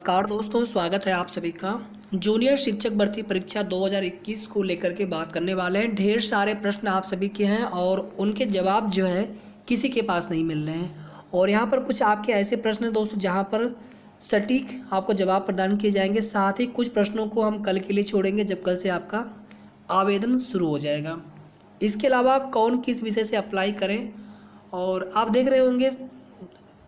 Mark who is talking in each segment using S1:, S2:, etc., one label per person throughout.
S1: नमस्कार दोस्तों, स्वागत है आप सभी का। जूनियर शिक्षक भर्ती परीक्षा 2021 को लेकर के बात करने वाले हैं। ढेर सारे प्रश्न आप सभी के हैं और उनके जवाब जो है किसी के पास नहीं मिल रहे हैं। और यहाँ पर कुछ आपके ऐसे प्रश्न हैं दोस्तों जहाँ पर सटीक आपको जवाब प्रदान किए जाएंगे। साथ ही कुछ प्रश्नों को हम कल के लिए छोड़ेंगे जब कल से आपका आवेदन शुरू हो जाएगा। इसके अलावा कौन किस विषय से अप्लाई करें, और आप देख रहे होंगे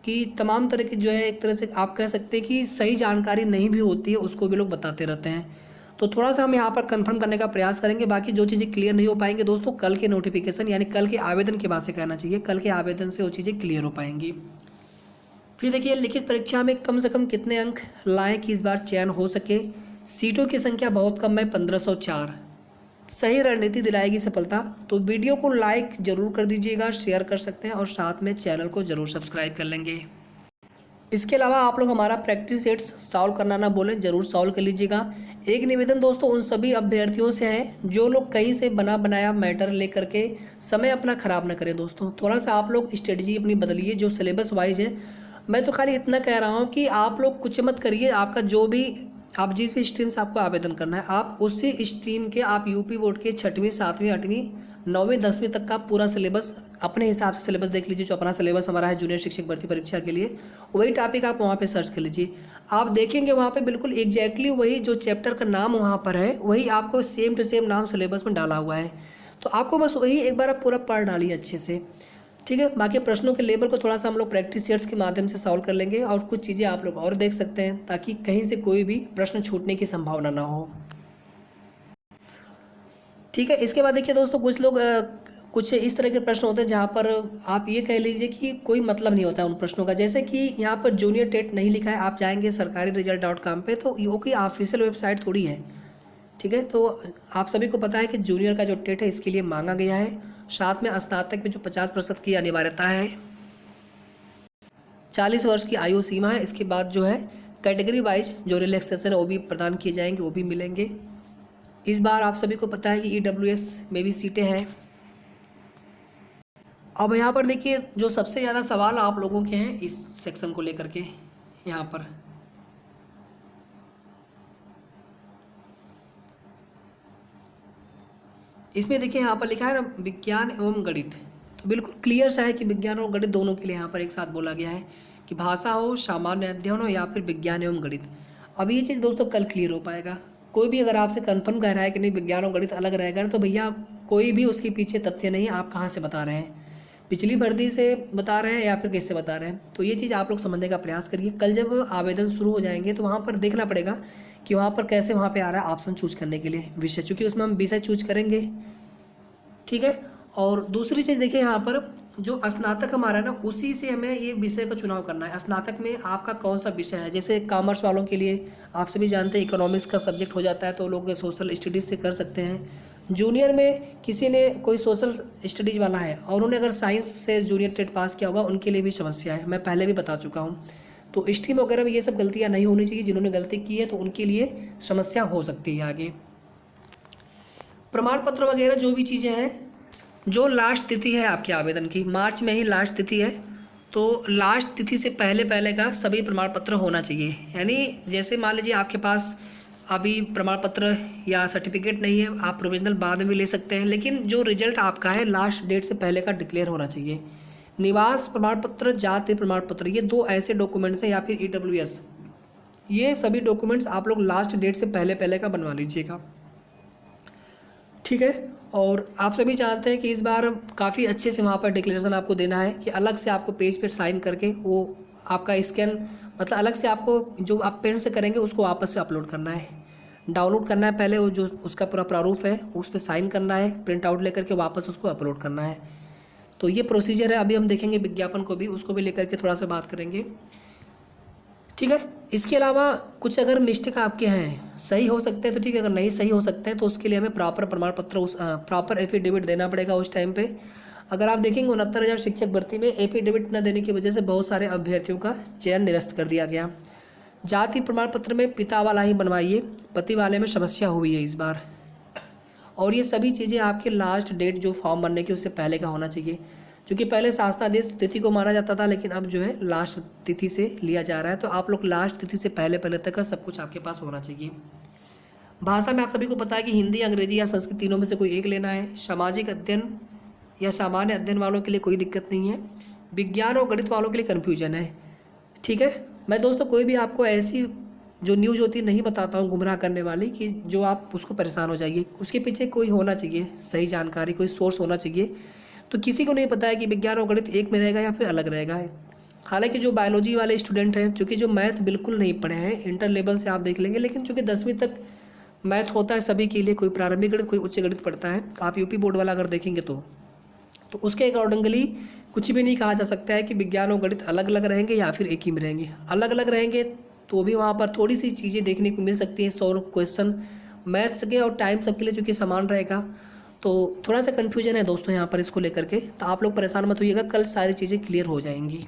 S1: कि तमाम तरह की जो है एक तरह से आप कह सकते हैं कि सही जानकारी नहीं भी होती है, उसको भी लोग बताते रहते हैं। तो थोड़ा सा हम यहाँ पर कंफर्म करने का प्रयास करेंगे। बाकी जो चीज़ें क्लियर नहीं हो पाएंगे दोस्तों, कल के नोटिफिकेशन यानी कल के आवेदन के बाद से कहना चाहिए, कल के आवेदन से वो चीज़ें क्लियर हो पाएंगी। फिर देखिए, लिखित परीक्षा में कम से कम कितने अंक लाएँ कि इस बार चयन हो सके। सीटों की संख्या बहुत कम है, 1504। सही रणनीति दिलाएगी सफलता। तो वीडियो को लाइक जरूर कर दीजिएगा, शेयर कर सकते हैं और साथ में चैनल को जरूर सब्सक्राइब कर लेंगे। इसके अलावा आप लोग हमारा प्रैक्टिस सेट्स सॉल्व करना ना बोलें, ज़रूर सॉल्व कर लीजिएगा। एक निवेदन दोस्तों उन सभी अभ्यर्थियों से है जो लोग कहीं से बना बनाया मैटर लेकर के समय अपना ख़राब ना करें। दोस्तों थोड़ा सा आप लोग स्ट्रेटजी अपनी बदलिए, जो सिलेबस वाइज है। मैं तो खाली इतना कह रहा हूँ कि आप लोग कुछ मत करिए। आपका जो भी आप जिस भी स्ट्रीम से आपको आवेदन करना है, आप उसी स्ट्रीम के आप यूपी बोर्ड के 6वीं 7वीं 8वीं 9वीं 10वीं तक का पूरा सिलेबस अपने हिसाब से सिलेबस देख लीजिए। जो अपना सिलेबस हमारा है जूनियर शिक्षक भर्ती परीक्षा के लिए, वही टॉपिक आप वहाँ पे सर्च कर लीजिए। आप देखेंगे वहाँ पे बिल्कुल एग्जैक्टली वही जो चैप्टर का नाम वहाँ पर है, वही आपको सेम टू सेम नाम सिलेबस में डाला हुआ है। तो आपको बस वही एक बार आप पूरा पढ़ डालिए अच्छे से, ठीक है। बाकी प्रश्नों के लेवल को थोड़ा सा हम लोग प्रैक्टिस सेट्स के माध्यम से सॉल्व कर लेंगे और कुछ चीज़ें आप लोग और देख सकते हैं ताकि कहीं से कोई भी प्रश्न छूटने की संभावना ना हो, ठीक है। इसके बाद देखिए दोस्तों, कुछ लोग कुछ इस तरह के प्रश्न होते हैं जहाँ पर आप ये कह लीजिए कि कोई मतलब नहीं होता है उन प्रश्नों का। जैसे कि यहाँ पर जूनियर टेट नहीं लिखा है, आप जाएंगे sarkariresult.com पे, तो वो की ऑफिशियल वेबसाइट थोड़ी है, ठीक है। तो आप सभी को पता है कि जूनियर का जो टेट है इसके लिए मांगा गया है। साथ में स्नातक में जो 50% की अनिवार्यता है, 40 वर्ष की आयु सीमा है। इसके बाद जो है कैटेगरी वाइज जो रिलैक्सेशन है वो भी प्रदान किए जाएंगे, वो भी मिलेंगे। इस बार आप सभी को पता है कि EWS में भी सीटें हैं। अब यहाँ पर देखिए, जो सबसे ज़्यादा सवाल आप लोगों के हैं इस सेक्शन को लेकर के, यहाँ पर इसमें देखिए यहाँ पर लिखा है ना, विज्ञान एवं गणित। तो बिल्कुल क्लियर सा है कि विज्ञान और गणित दोनों के लिए यहाँ पर एक साथ बोला गया है कि भाषा हो, सामान्य अध्ययन हो या फिर विज्ञान एवं गणित। अब ये चीज़ दोस्तों कल क्लियर हो पाएगा। कोई भी अगर आपसे कंफर्म कह रहा है कि नहीं विज्ञान और गणित अलग रहेगा, तो भैया कोई भी उसके पीछे तथ्य नहीं, आप कहाँ से बता रहे हैं, पिछली भर्ती से बता रहे हैं या फिर किससे बता रहे हैं। तो ये चीज़ आप लोग समझने का प्रयास करिए। कल जब आवेदन शुरू हो जाएंगे तो वहाँ पर देखना पड़ेगा कि वहाँ पर कैसे वहाँ पे आ रहा है ऑप्शन चूज करने के लिए विषय, चूँकि उसमें हम विषय चूज करेंगे, ठीक है। और दूसरी चीज़ देखिए, यहाँ पर जो स्नातक हमारा है ना, उसी से हमें ये विषय का चुनाव करना है। स्नातक में आपका कौन सा विषय है। जैसे कॉमर्स वालों के लिए आप सभी जानते हैं इकोनॉमिक्स का सब्जेक्ट हो जाता है, तो लोग सोशल स्टडीज़ से कर सकते हैं। जूनियर में किसी ने कोई सोशल स्टडीज़ वाला है और उन्होंने अगर साइंस से जूनियर टेट पास किया होगा, उनके लिए भी समस्या है, मैं पहले भी बता चुका हूँ। तो स्ट्रीम वगैरह में ये सब गलतियाँ नहीं होनी चाहिए। जिन्होंने गलती की है तो उनके लिए समस्या हो सकती है आगे। प्रमाण पत्र वगैरह जो भी चीज़ें हैं, जो लास्ट तिथि है आपके आवेदन की, मार्च में ही लास्ट तिथि है, तो लास्ट तिथि से पहले पहले का सभी प्रमाण पत्र होना चाहिए। यानी जैसे मान लीजिए आपके पास अभी प्रमाण पत्र या सर्टिफिकेट नहीं है, आप प्रोविजनल बाद में भी ले सकते हैं, लेकिन जो रिजल्ट आपका है लास्ट डेट से पहले का डिक्लेयर होना चाहिए। निवास प्रमाण पत्र, जाति प्रमाण पत्र, ये दो ऐसे डॉक्यूमेंट्स हैं, या फिर EWS, ये सभी डॉक्यूमेंट्स आप लोग लास्ट डेट से पहले पहले का बनवा लीजिएगा, ठीक है। और आप सभी जानते हैं कि इस बार काफ़ी अच्छे से वहाँ पर डिक्लेरेशन आपको देना है कि अलग से आपको पेज पर साइन करके वो आपका स्कैन, मतलब अलग से आपको जो आप पेन से करेंगे उसको वापस से अपलोड करना है, डाउनलोड करना है पहले, वो जो उसका पूरा प्रारूप है उस पर साइन करना है, प्रिंट आउट लेकर के वापस उसको अपलोड करना है। तो ये प्रोसीजर है। अभी हम देखेंगे विज्ञापन को भी, उसको भी लेकर के थोड़ा सा बात करेंगे, ठीक है। इसके अलावा कुछ अगर मिस्टेक आपके हैं सही हो सकते हैं तो ठीक है, अगर नहीं सही हो सकते हैं तो उसके लिए हमें प्रॉपर प्रमाण पत्र, उस प्रॉपर एफिडेविट देना पड़ेगा उस टाइम पे। अगर आप देखेंगे 69,000 शिक्षक भर्ती में एफिडेविट न देने की वजह से बहुत सारे अभ्यर्थियों का चयन निरस्त कर दिया गया। जाति प्रमाण पत्र में पिता वाला ही बनवाइए, पति वाले में समस्या हुई है इस बार। और ये सभी चीज़ें आपके लास्ट डेट जो फॉर्म भरने की उससे पहले का होना चाहिए। क्योंकि पहले शासनादेश तिथि को माना जाता था, लेकिन अब जो है लास्ट तिथि से लिया जा रहा है। तो आप लोग लास्ट तिथि से पहले पहले तक का सब कुछ आपके पास होना चाहिए। भाषा में आप सभी को पता है कि हिंदी, अंग्रेजी या संस्कृत तीनों में से कोई एक लेना है। सामाजिक अध्ययन या सामान्य अध्ययन वालों के लिए कोई दिक्कत नहीं है। विज्ञान और गणित वालों के लिए कन्फ्यूजन है। ठीक है, मैं दोस्तों कोई भी आपको ऐसी जो न्यूज़ होती है नहीं बताता हूँ गुमराह करने वाली, कि जो आप उसको परेशान हो जाइए। उसके पीछे कोई होना चाहिए सही जानकारी, कोई सोर्स होना चाहिए। तो किसी को नहीं पता है कि विज्ञान और गणित एक में रहेगा या फिर अलग रहेगा। हालांकि जो बायोलॉजी वाले स्टूडेंट हैं, चूँकि जो मैथ बिल्कुल नहीं पढ़े हैं, इंटर लेवल से आप देख लेंगे, लेकिन चूँकि 10वीं तक मैथ होता है सभी के लिए, कोई प्रारंभिक गणित कोई उच्च गणित पढ़ता है। आप यूपी बोर्ड वाला अगर देखेंगे तो उसके अकॉर्डिंगली कुछ भी नहीं कहा जा सकता है कि विज्ञान और गणित अलग अलग रहेंगे या फिर एक ही में रहेंगे। अलग अलग रहेंगे तो भी वहाँ पर थोड़ी सी चीज़ें देखने को मिल सकती हैं। 100 क्वेश्चन मैथ्स के और टाइम सबके लिए चूँकि समान रहेगा, तो थोड़ा सा कन्फ्यूजन है दोस्तों यहाँ पर इसको लेकर के। तो आप लोग परेशान मत होइएगा, कल सारी चीज़ें क्लियर हो जाएंगी।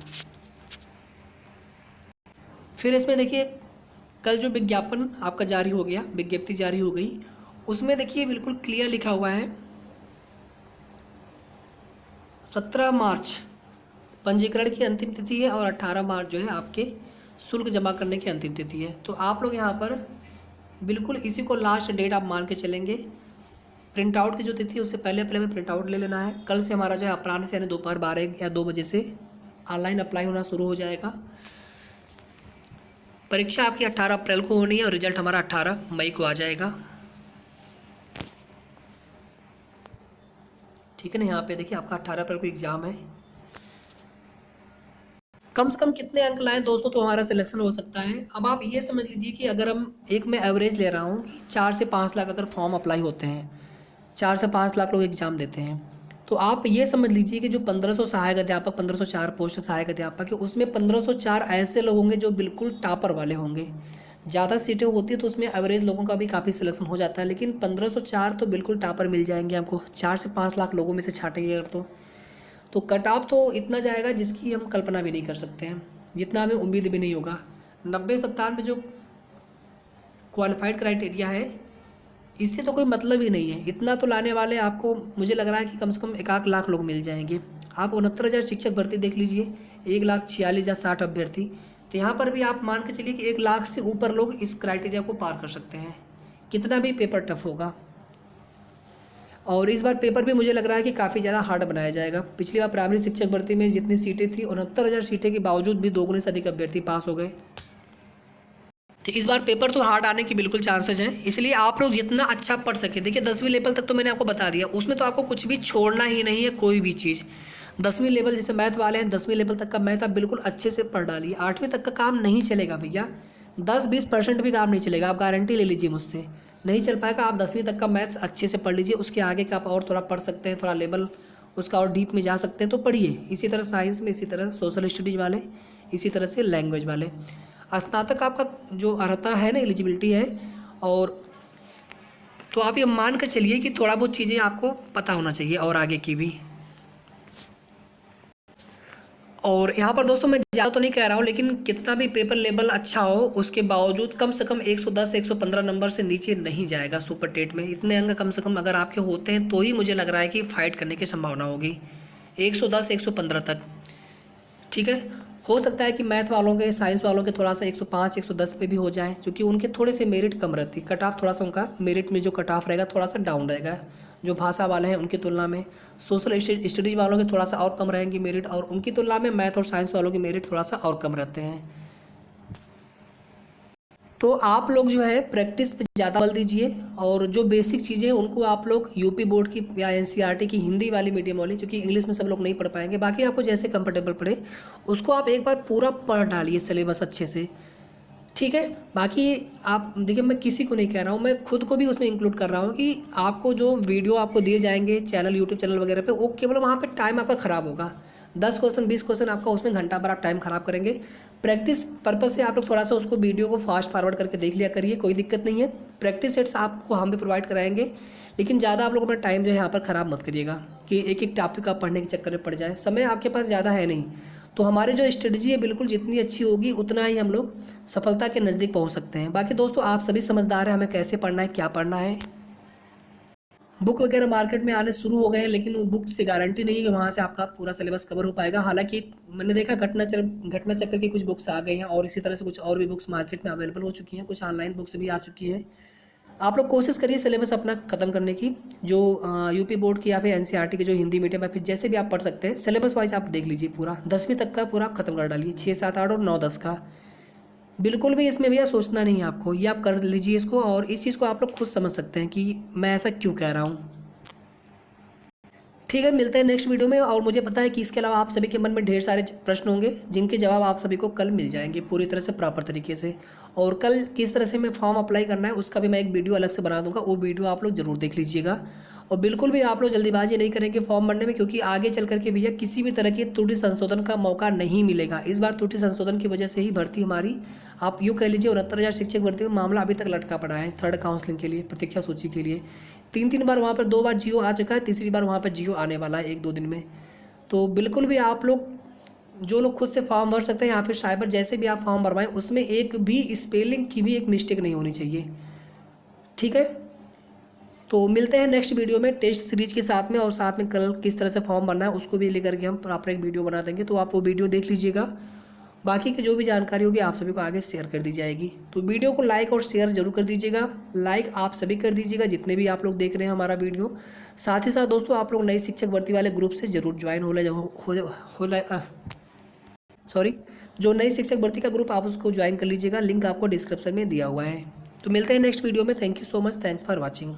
S1: फिर इसमें देखिए, कल जो विज्ञापन आपका जारी हो गया, विज्ञप्ति जारी हो गई, उसमें देखिए बिल्कुल क्लियर लिखा हुआ है 17 मार्च पंजीकरण की अंतिम तिथि है और 18 मार्च जो है आपके शुल्क जमा करने की अंतिम तिथि है। तो आप लोग यहाँ पर बिल्कुल इसी को लास्ट डेट आप मान के चलेंगे। प्रिंट आउट की जो तिथि है उससे पहले पहले में प्रिंट आउट ले लेना है। कल से हमारा जो है अपराह्न से यानी दोपहर 12 या 2 बजे से ऑनलाइन अप्लाई होना शुरू हो जाएगा। परीक्षा आपकी 18 अप्रैल को होनी है और रिजल्ट हमारा 18 मई को आ जाएगा। ठीक है ना, यहाँ पे देखिए आपका 18 अप्रैल को एग्जाम है। कम से कम कितने अंक लाएं दोस्तों तो हमारा सिलेक्शन हो सकता है। अब आप ये समझ लीजिए कि अगर हम एक में एवरेज ले रहा हूँ कि 4 से 5 लाख अगर फॉर्म अप्लाई होते हैं, 4 से 5 लाख लोग एग्जाम देते हैं, तो आप ये समझ लीजिए कि जो 1500 सहायक अध्यापक, 1504 पोस्ट सहायक अध्यापक है, उसमें 1504 ऐसे लोग होंगे जो बिल्कुल टॉपर वाले होंगे। ज़्यादा सीटें होती है तो उसमें एवरेज लोगों का भी काफ़ी सिलेक्शन हो जाता है, लेकिन 1504 तो बिल्कुल टॉपर मिल जाएंगे आपको। 4 से 5 लाख लोगों में से छाटेंगे अगर तो कट ऑफ तो इतना जाएगा जिसकी हम कल्पना भी नहीं कर सकते हैं, जितना हमें उम्मीद भी नहीं होगा। 90-97 जो क्वालिफाइड क्राइटेरिया है, इससे तो कोई मतलब ही नहीं है। इतना तो लाने वाले आपको मुझे लग रहा है कि कम से कम 1 लाख लोग मिल जाएंगे। आप 69,000 शिक्षक भर्ती देख लीजिए, 1,46,060 अभ्यर्थी, तो यहाँ पर भी आप मान के चलिए कि 1 लाख से ऊपर लोग इस क्राइटेरिया को पार कर सकते हैं, कितना भी पेपर टफ होगा। और इस बार पेपर भी मुझे लग रहा है कि काफ़ी ज़्यादा हार्ड बनाया जाएगा। पिछली बार प्राइमरी शिक्षक भर्ती में जितनी सीटें थी, 69,000 सीटें के बावजूद भी 2 गुने से अधिक अभ्यर्थी पास हो गए। तो इस बार पेपर तो हार्ड आने की बिल्कुल चांसेस हैं, इसलिए आप लोग जितना अच्छा पढ़ सके। देखिए 10वीं लेवल तक तो मैंने आपको बता दिया, उसमें तो आपको कुछ भी छोड़ना ही नहीं है, कोई भी चीज़। 10वीं लेवल जैसे मैथ वाले हैं, 10वीं लेवल तक का मैथ आप बिल्कुल अच्छे से पढ़ डालिए। 8वीं तक का काम नहीं चलेगा भैया, 10-20% भी काम नहीं चलेगा, आप गारंटी ले लीजिए मुझसे, नहीं चल पाएगा। आप 10वीं तक का मैथ्स अच्छे से पढ़ लीजिए, उसके आगे का आप और थोड़ा पढ़ सकते हैं, थोड़ा लेवल उसका और डीप में जा सकते हैं तो पढ़िए। इसी तरह साइंस में, इसी तरह सोशल स्टडीज़ वाले, इसी तरह से लैंग्वेज वाले। स्नातक आपका जो अर्हता है ना, एलिजिबिलिटी है, और तो आप ये मान कर चलिए कि थोड़ा बहुत चीज़ें आपको पता होना चाहिए और आगे की भी। और यहाँ पर दोस्तों मैं ज़्यादा तो नहीं कह रहा हूँ, लेकिन कितना भी पेपर लेवल अच्छा हो उसके बावजूद कम से कम 110-115 नंबर से नीचे नहीं जाएगा सुपर टेट में। इतने अंक कम से कम अगर आपके होते हैं तो ही मुझे लग रहा है कि फाइट करने की संभावना होगी, 110-115 तक। ठीक है, हो सकता है कि मैथ वालों के, साइंस वालों के थोड़ा सा 105-110 पे भी हो जाए, क्योंकि उनके थोड़े से मेरिट कम रहती है। कट ऑफ थोड़ा सा उनका मेरिट में जो कट ऑफ रहेगा थोड़ा सा डाउन रहेगा जो भाषा वाले हैं उनकी तुलना में। सोशल स्टडीज़ वालों के थोड़ा सा और कम रहेंगी मेरिट, और उनकी तुलना में मैथ और साइंस वालों के मेरिट थोड़ा सा और कम रहते हैं। तो आप लोग जो है प्रैक्टिस पे ज़्यादा बल दीजिए, और जो बेसिक चीज़ें हैं उनको आप लोग यूपी बोर्ड की या एनसीईआरटी की हिंदी वाली मीडियम वाली, क्योंकि इंग्लिश में सब लोग नहीं पढ़ पाएंगे, बाकी आपको जैसे कंफर्टेबल पड़े उसको आप एक बार पूरा पढ़ डालिए सिलेबस अच्छे से। ठीक है, बाकी आप देखिए, मैं किसी को नहीं कह रहा हूँ, मैं खुद को भी उसमें इंक्लूड कर रहा हूँ कि आपको जो वीडियो आपको दिए जाएंगे चैनल, यूट्यूब चैनल वगैरह पे, वो केवल वहाँ पे टाइम आपका ख़राब होगा। 10 क्वेश्चन 20 क्वेश्चन आपका उसमें घंटा भर आप टाइम ख़राब करेंगे। प्रैक्टिस पर्पज़ से आप लोग थोड़ा सा उसको वीडियो को फास्ट फॉरवर्ड करके देख लिया करिए, कोई दिक्कत नहीं है। प्रैक्टिस सेट्स आपको हम भी प्रोवाइड कराएंगे, लेकिन ज़्यादा आप लोग अपना टाइम जो है यहाँ पर ख़राब मत करिएगा कि एक एक टॉपिक आप पढ़ने के चक्कर में पड़ जाए। समय आपके पास ज़्यादा है नहीं, तो हमारी जो स्ट्रेटजी है बिल्कुल जितनी अच्छी होगी उतना ही हम लोग सफलता के नज़दीक पहुंच सकते हैं। बाकी दोस्तों आप सभी समझदार हैं हमें कैसे पढ़ना है, क्या पढ़ना है। बुक वगैरह मार्केट में आने शुरू हो गए हैं, लेकिन वो बुक से गारंटी नहीं है कि वहाँ से आपका पूरा सिलेबस कवर हो पाएगा। हालांकि मैंने देखा घटना चक्र की कुछ बुक्स आ गई हैं और इसी तरह से कुछ और भी बुक्स मार्केट में अवेलेबल हो चुकी हैं, कुछ ऑनलाइन बुक्स भी आ चुकी हैं। आप लोग कोशिश करिए सिलेबस अपना ख़त्म करने की, जो यूपी बोर्ड की या फिर एनसीईआरटी की जो हिंदी मीडियम या फिर जैसे भी आप पढ़ सकते हैं, सिलेबस वाइज आप देख लीजिए पूरा 10वीं तक का पूरा ख़त्म कर डालिए, 6, 7, 8 और 9, 10 का। बिल्कुल भी इसमें भैया सोचना नहीं है आपको, ये आप कर लीजिए इसको, और इस चीज़ को आप लोग खुद समझ सकते हैं कि मैं ऐसा क्यों कह रहा हूँ। ठीक है, मिलते हैं नेक्स्ट वीडियो में। और मुझे पता है कि इसके अलावा आप सभी के मन में ढेर सारे प्रश्न होंगे जिनके जवाब आप सभी को कल मिल जाएंगे पूरी तरह से प्रॉपर तरीके से। और कल किस तरह से मैं फॉर्म अप्लाई करना है उसका भी मैं एक वीडियो अलग से बना दूंगा, वो वीडियो आप लोग जरूर देख लीजिएगा। और बिल्कुल भी आप लोग जल्दीबाजी नहीं करेंगे फॉर्म भरने में, क्योंकि आगे चल करके भैया किसी भी तरह की त्रुटि संशोधन का मौका नहीं मिलेगा। इस बार त्रुटि संशोधन की वजह से ही भर्ती हमारी, आप यूँ कह लीजिए 69,000 शिक्षक भर्ती का मामला अभी तक लटका पड़ा है। थर्ड काउंसलिंग के लिए, प्रतीक्षा सूची के लिए 3 बार वहाँ पर, 2 बार जियो आ चुका है, तीसरी बार वहाँ पर जियो आने वाला है 1-2 दिन में। तो बिल्कुल भी आप लोग, जो लोग खुद से फॉर्म भर सकते हैं या फिर साइबर जैसे भी आप फॉर्म भरवाएं, उसमें एक भी स्पेलिंग की भी एक मिस्टेक नहीं होनी चाहिए। ठीक है, तो मिलते हैं नेक्स्ट वीडियो में टेस्ट सीरीज के साथ में, और साथ में कल किस तरह से फॉर्म भरना है उसको भी लेकर के हम प्रॉपर एक वीडियो बना देंगे, तो आप वो वीडियो देख लीजिएगा। बाकी की जो भी जानकारी होगी आप सभी को आगे शेयर कर दी जाएगी। तो वीडियो को लाइक और शेयर जरूर कर दीजिएगा। लाइक आप सभी कर दीजिएगा जितने भी आप लोग देख रहे हैं हमारा वीडियो। साथ ही साथ दोस्तों, आप लोग नए शिक्षक भर्ती वाले ग्रुप से जरूर ज्वाइन सॉरी जो नई शिक्षक भर्ती का ग्रुप, आप उसको ज्वाइन कर लीजिएगा, लिंक आपको डिस्क्रिप्शन में दिया हुआ है। तो मिलते हैं नेक्स्ट वीडियो में। Thank you so much, thanks for watching.